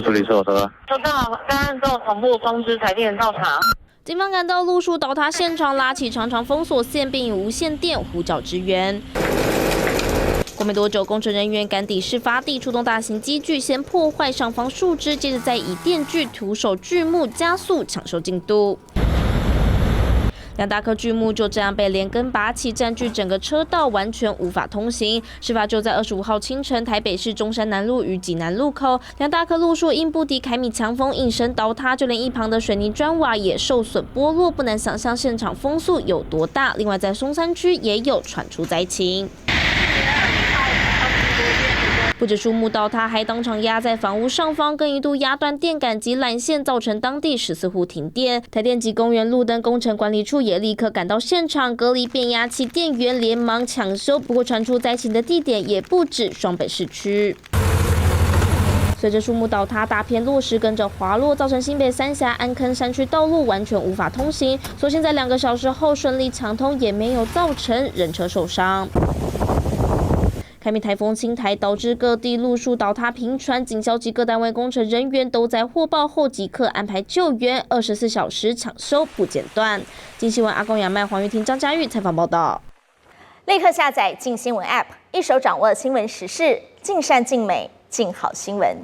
处理所有车。收到，该案之后同步通知台电到查。警方赶到路树倒塌现场，拉起长长封锁线，并以无线电呼叫支援。过没多久，工程人员赶抵事发地，出动大型机具，先破坏上方树枝，接着再以电锯徒手锯木，加速抢修进度。2大棵巨木就这样被连根拔起，占据整个车道，完全无法通行。事发就在25号清晨，台北市中山南路与济南路口，2大棵路树因不敌凯米强风应声倒塌，就连一旁的水泥砖瓦也受损剥落，不难想象现场风速有多大。另外，在松山区也有传出灾情。不止树木倒塌，还当场压在房屋上方，更一度压断电杆及缆线，造成当地14户停电。台电及公园路灯工程管理处也立刻赶到现场，隔离变压器电源，连忙抢修。不过传出灾情的地点也不止双北市区。随着树木倒塌，大片落石跟着滑落，造成新北三峡安坑山区道路完全无法通行。所幸在2个小时后顺利抢通，也没有造成人车受伤。凯米台风侵台，导致各地路树倒塌频传，警消及各单位工程人员都在获报后即刻安排救援，24小时抢修不间断。镜新闻阿公杨麦、黄玉婷、张嘉玉采访报道。立刻下载镜新闻 App， 一手掌握新闻时事，尽善尽美，尽好新闻。